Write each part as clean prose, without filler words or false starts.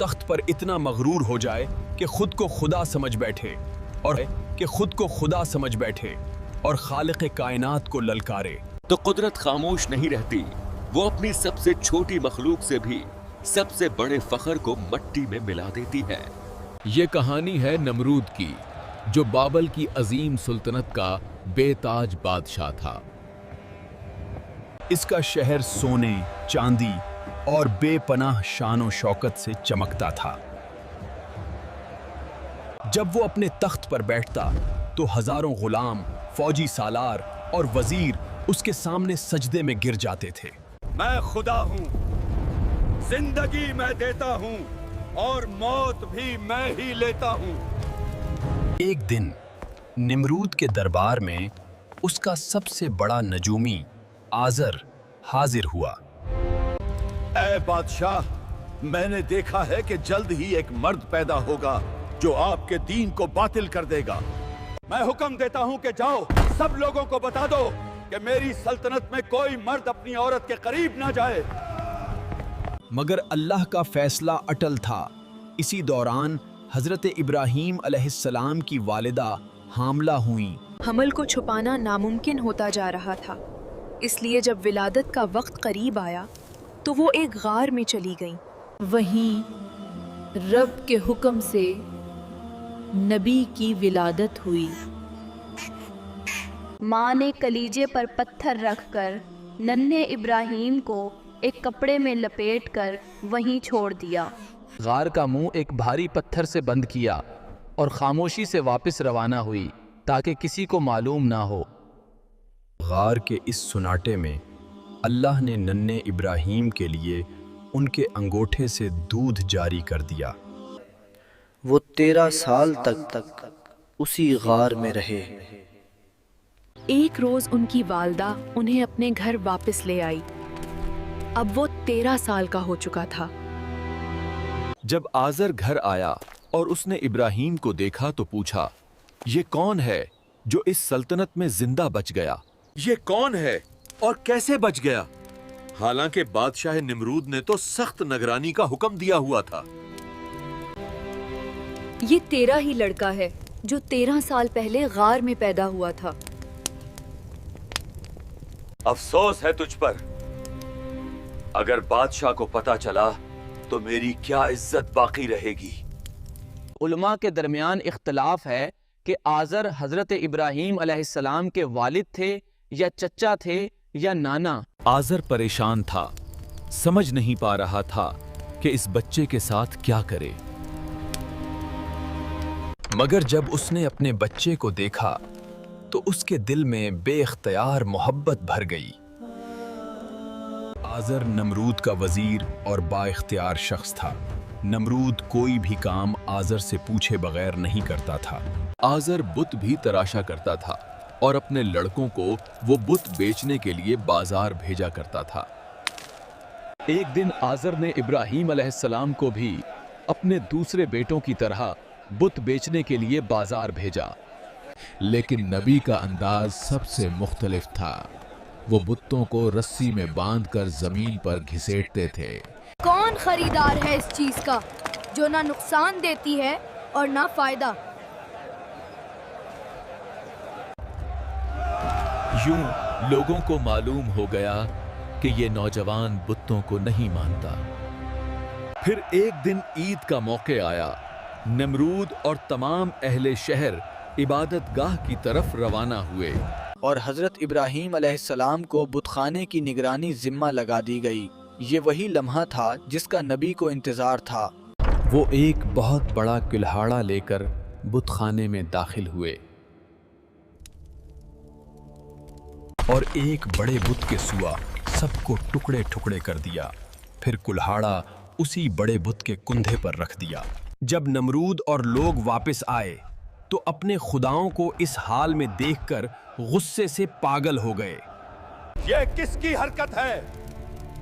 तख्त पर इतना मगरूर हो जाए कि खुद को खुदा समझ बैठे और खालिक कायनात को ललकारे। तो कुदरत खामोश नहीं रहती, वो अपनी सबसे छोटी मखलूक से भी सबसे बड़े फखर को मट्टी में मिला देती है। ये कहानी है नमरूद की, जो बाबल की अजीम सुल्तनत का बेताज बादशाह था। इसका शहर सोने, चांदी और बेपनाह शान शौकत से चमकता था। जब वो अपने तख्त पर बैठता तो हजारों गुलाम, फौजी सालार और वजीर उसके सामने सजदे में गिर जाते थे। मैं खुदा हूँ, जिंदगी मैं देता हूँ और मौत भी मैं ही लेता हूँ। एक दिन निमरूद के दरबार में उसका सबसे बड़ा नजूमी आज़र हाजिर हुआ। ऐ बादशाह, मैंने देखा है कि जल्द ही एक मर्द पैदा होगा जो आपके दीन को बातिल कर देगा। मैं हुक्म देता हूँ कि जाओ, सब लोगों को बता दो कि मेरी सल्तनत में कोई मर्द अपनी औरत के करीब ना जाए। मगर अल्लाह का फैसला अटल था। इसी दौरान हजरत इब्राहीम अलैहिस्सलाम की वालिदा हामला हुई। हमल को छुपाना नामुमकिन होता जा रहा था, इसलिए जब विलादत का वक्त करीब आया तो वो एक गार में चली गईं। वहीं रब के हुक्म से नबी की विलादत हुई। माँ ने कलीजे पर पत्थर रखकर नन्हे इब्राहीम को एक कपड़े में लपेटकर वहीं छोड़ दिया। गार का मुंह एक भारी पत्थर से बंद किया और खामोशी से वापस रवाना हुई ताकि किसी को मालूम ना हो। गार के इस सुनाटे में अल्लाह ने नन्हे इब्राहीम के लिए उनके अंगूठे से दूध जारी कर दिया। वो 13 साल तक उसी गार में रहे। एक रोज उनकी वालदा उन्हें अपने घर वापस ले आई। अब वो 13 साल का हो चुका था। जब आज़र घर आया और उसने इब्राहीम को देखा तो पूछा, ये कौन है जो इस सल्तनत में जिंदा बच गया? ये कौन है और कैसे बच गया? हालांकि बादशाह निमरूद ने तो सख्त निगरानी का हुक्म दिया हुआ था। ये तेरा ही लड़का है जो 13 साल पहले गार में पैदा हुआ था। अफसोस है तुझ पर। अगर बादशाह को पता चला तो मेरी क्या इज्जत बाकी रहेगी। उलमा के दरमियान इख्तलाफ है कि आज़र हजरत इब्राहीम अलैहिस्सलाम के वालिद थे या चचा थे या नाना। आज़र परेशान था, समझ नहीं पा रहा था कि इस बच्चे के साथ क्या करे। मगर जब उसने अपने बच्चे को देखा तो उसके दिल में बेख्तियार मोहब्बत भर गई। आज़र नमरूद का वजीर और बाइख्तियार शख्स था। नमरूद कोई भी काम आज़र से पूछे बगैर नहीं करता था। आज़र बुत भी तराशा करता था और अपने लड़कों को वो बुत बेचने के लिए बाजार भेजा करता था। एक दिन आज़र ने इब्राहीम अलैहिस्सलाम को भी अपने दूसरे बेटों की तरह बुत बेचने के लिए बाजार भेजा, लेकिन नबी का अंदाज सबसे मुख्तलिफ था। वो बुतों को रस्सी में बांधकर जमीन पर घिसेटते थे। कौन खरीदार है इस चीज का जो ना नुकसान देती है और ना फायदा? यूं लोगों को मालूम हो गया कि ये नौजवान बुतों को नहीं मानता। फिर एक दिन ईद का मौके आया। नमरूद और तमाम अहले शहर इबादत गाह की तरफ रवाना हुए और हजरत इब्राहीम अलैहिस्सलाम को बुतखाने की निगरानी जिम्मा लगा दी गई। ये वही लम्हा था जिसका नबी को इंतजार था। वो एक बहुत बड़ा कुल्हाड़ा लेकर बुतखाने में दाखिल हुए और एक बड़े बुत के सुआ सबको टुकड़े टुकड़े कर दिया। फिर कुल्हाड़ा उसी बड़े बुत के कुंधे पर रख दिया। जब नमरूद और लोग वापस आए तो अपने खुदाओं को इस हाल में देखकर गुस्से से पागल हो गए। ये किसकी हरकत है?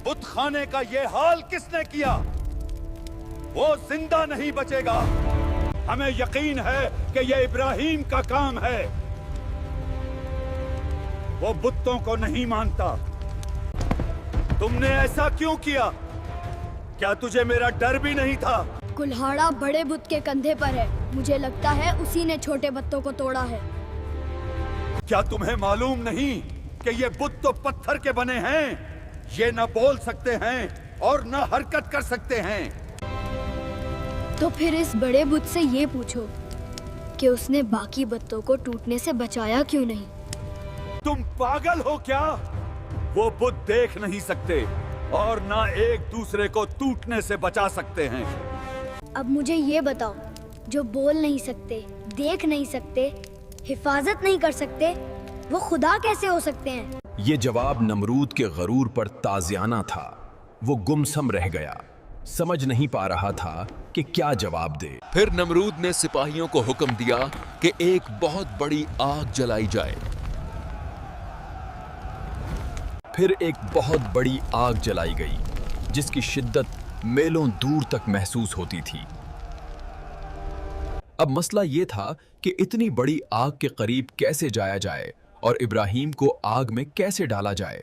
बुतखाने का ये हाल किसने किया? वो जिंदा नहीं बचेगा। हमें यकीन है कि ये इब्राहीम का काम है। वो बुतों को नहीं मानता। तुमने ऐसा क्यों किया? क्या तुझे मेरा डर भी नहीं था? कुल्हाड़ा बड़े बुत के कंधे पर है। मुझे लगता है उसी ने छोटे बत्तों को तोड़ा है। क्या तुम्हें मालूम नहीं कि ये बुत तो पत्थर के बने हैं? ये न बोल सकते हैं और न हरकत कर सकते हैं। तो फिर इस बड़े बुत से ये पूछो कि उसने बाकी बत्तों को टूटने से बचाया क्यों नहीं? तुम पागल हो क्या? वो बुत देख नहीं सकते और ना एक दूसरे को टूटने से बचा सकते हैं। अब मुझे ये बताओ, जो बोल नहीं सकते, देख नहीं सकते, हिफाजत नहीं कर सकते, वो खुदा कैसे हो सकते हैं? ये जवाब नमरूद के गरूर पर ताज़ियाना था। वो गुमसम रह गया, समझ नहीं पा रहा था कि क्या जवाब दे। फिर नमरूद ने सिपाहियों को हुक्म दिया कि एक बहुत बड़ी आग जलाई जाए। फिर एक बहुत बड़ी आग जलाई गई, जिसकी शिद्दत मीलों दूर तक महसूस होती थी। अब मसला ये था कि इतनी बड़ी आग के करीब कैसे जाया जाए और इब्राहीम को आग में कैसे डाला जाए।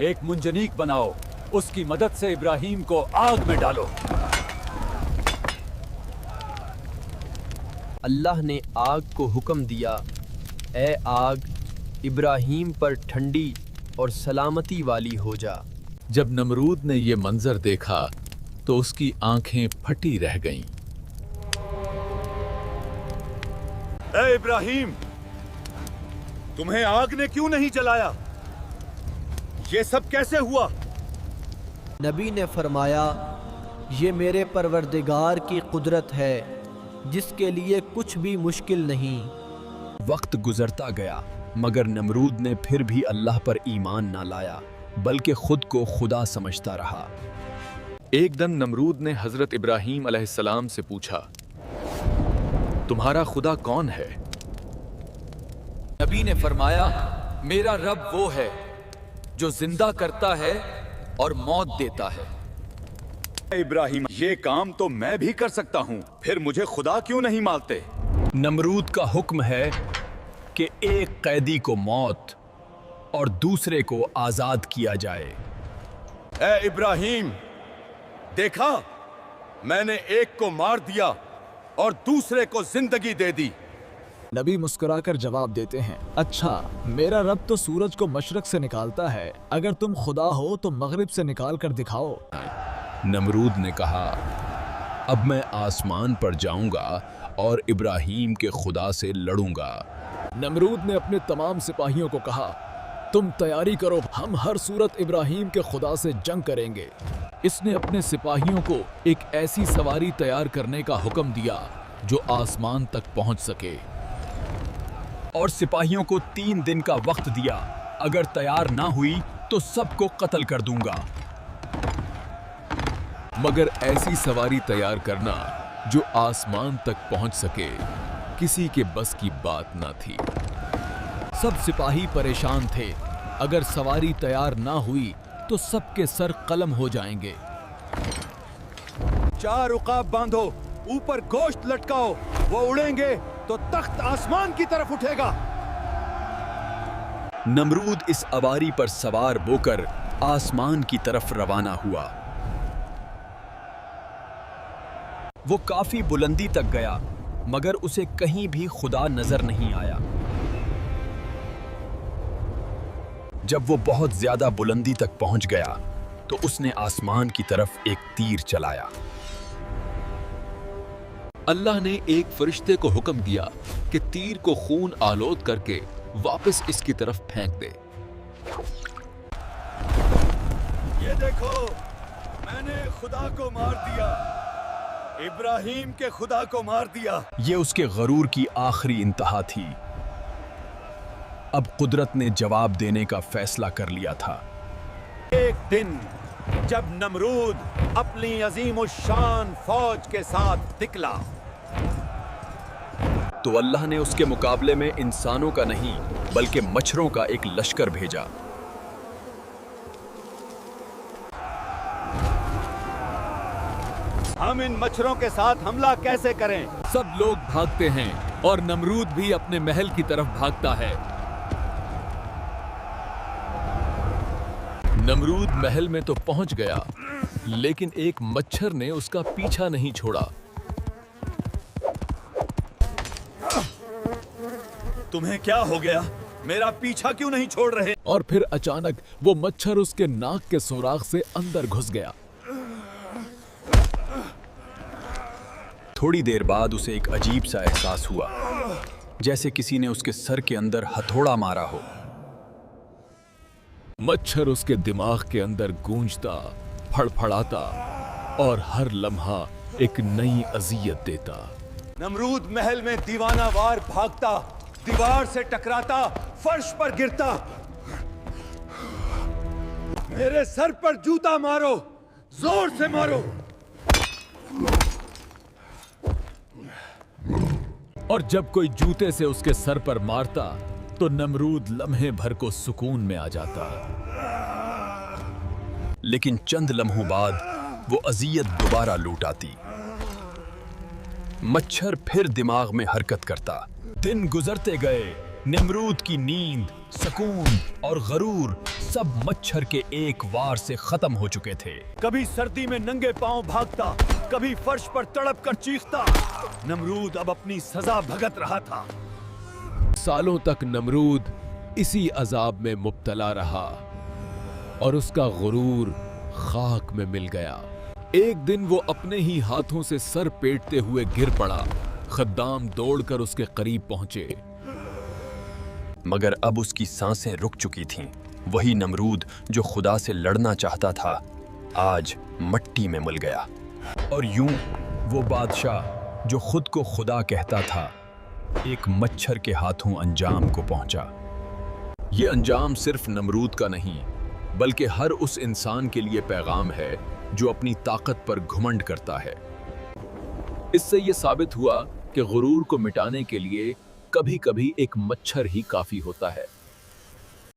एक मुंजनीक बनाओ, उसकी मदद से इब्राहीम को आग में डालो। अल्लाह ने आग को हुक्म दिया, ए आग, इब्राहीम पर ठंडी और सलामती वाली हो जा। जब नमरूद ने ये मंजर देखा तो उसकी आंखें फटी रह गईं। ए इब्राहीम, तुम्हें आग ने क्यों नहीं जलाया? ये सब कैसे हुआ? नबी ने फरमाया, ये मेरे परवरदिगार की कुदरत है, जिसके लिए कुछ भी मुश्किल नहीं। वक्त गुजरता गया, मगर नमरूद ने फिर भी अल्लाह पर ईमान ना लाया, बल्कि खुद को खुदा समझता रहा। एक दिन नमरूद ने हजरत इब्राहीम अलैहिस्सलाम से पूछा, तुम्हारा खुदा कौन है? नबी ने फरमाया, मेरा रब वो है जो जिंदा करता है और मौत देता है। इब्राहीम, ये काम तो मैं भी कर सकता हूँ, फिर मुझे खुदा क्यों नहीं मानते? नमरूद का हुक्म है कि एक कैदी को मौत और दूसरे को आजाद किया जाए। ए इब्राहीम, देखा, मैंने एक को मार दिया और दूसरे को जिंदगी दे दी। नबी मुस्कुराकर जवाब देते हैं, अच्छा, मेरा रब तो सूरज को मशरक से निकालता है, अगर तुम खुदा हो तो मगरिब से निकाल कर दिखाओ। नमरूद ने कहा, अब मैं आसमान पर जाऊंगा और इब्राहीम के खुदा से लड़ूंगा। नमरूद ने अपने तमाम सिपाहियों को कहा, तुम तैयारी करो, हम हर सूरत इब्राहीम के खुदा से जंग करेंगे। इसने अपने सिपाहियों को एक ऐसी सवारी तैयार करने का हुक्म दिया जो आसमान तक पहुंच सके, और सिपाहियों को 3 दिन का वक्त दिया। अगर तैयार ना हुई तो सबको कत्ल कर दूंगा। मगर ऐसी सवारी तैयार करना जो आसमान तक पहुंच सके किसी के बस की बात ना थी। सब सिपाही परेशान थे, अगर सवारी तैयार ना हुई तो सबके सर कलम हो जाएंगे। 4 उकाब बांधो, ऊपर गोश्त लटकाओ, वो उड़ेंगे तो तख्त आसमान की तरफ उठेगा। नमरूद इस अवारी पर सवार होकर आसमान की तरफ रवाना हुआ। वो काफी बुलंदी तक गया, मगर उसे कहीं भी खुदा नजर नहीं आया। जब वो बहुत ज्यादा बुलंदी तक पहुंच गया तो उसने आसमान की तरफ एक तीर चलाया। अल्लाह ने एक फरिश्ते को हुक्म दिया कि तीर को खून आलोद करके वापस इसकी तरफ फेंक दे। ये देखो, मैंने खुदा को मार दिया, इब्राहीम के खुदा को मार दिया। ये उसके गरूर की आखिरी इंतहा थी। अब कुदरत ने जवाब देने का फैसला कर लिया था। एक दिन जब नमरूद अपनी अजीमुशान फौज के साथ निकला, तो अल्लाह ने उसके मुकाबले में इंसानों का नहीं बल्कि मच्छरों का एक लश्कर भेजा। हम इन मच्छरों के साथ हमला कैसे करें? सब लोग भागते हैं और नमरूद भी अपने महल की तरफ भागता है। नमरूद महल में तो पहुंच गया, लेकिन एक मच्छर ने उसका पीछा नहीं छोड़ा। तुम्हें क्या हो गया? मेरा पीछा क्यों नहीं छोड़ रहे? और फिर अचानक वो मच्छर उसके नाक के सुराख से अंदर घुस गया। थोड़ी देर बाद उसे एक अजीब सा एहसास हुआ, जैसे किसी ने उसके सर के अंदर हथौड़ा मारा हो। मच्छर उसके दिमाग के अंदर गूंजता, फड़फड़ाता और हर लम्हा एक नई अजियत देता। नमरूद महल में दीवानावार भागता, दीवार से टकराता, फर्श पर गिरता। मेरे सर पर जूता मारो, जोर से मारो। और जब कोई जूते से उसके सर पर मारता तो नमरूद लम्हे भर को सुकून में आ जाता। लेकिन चंद लम्हों बाद वो अजियत दोबारा लौट आती। मच्छर फिर दिमाग में हरकत करता। दिन गुजरते गए। नमरूद की नींद, सुकून और गरूर सब मच्छर के एक वार से खत्म हो चुके थे। कभी सर्दी में नंगे पांव भागता, कभी फर्श पर तड़प कर चीखता। नमरूद अब अपनी सजा भुगत रहा था। सालों तक नमरूद इसी अजाब में मुब्तला रहा और उसका गुरूर खाक में मिल गया। एक दिन वो अपने ही हाथों से सर पेटते हुए गिर पड़ा। खद्दाम दौड़कर उसके करीब पहुंचे, मगर अब उसकी सांसें रुक चुकी थीं। वही नमरूद जो खुदा से लड़ना चाहता था, आज मट्टी में मिल गया। और यूं वो बादशाह जो खुद को खुदा कहता था, एक मच्छर के हाथों अंजाम को पहुंचा। ये अंजाम सिर्फ नमरूद का नहीं, बल्कि हर उस इंसान के लिए पैगाम है जो अपनी ताकत पर घुमंड करता है। इससे ये साबित हुआ कि गुरूर को मिटाने के लिए कभी-कभी एक मच्छर ही काफी होता है।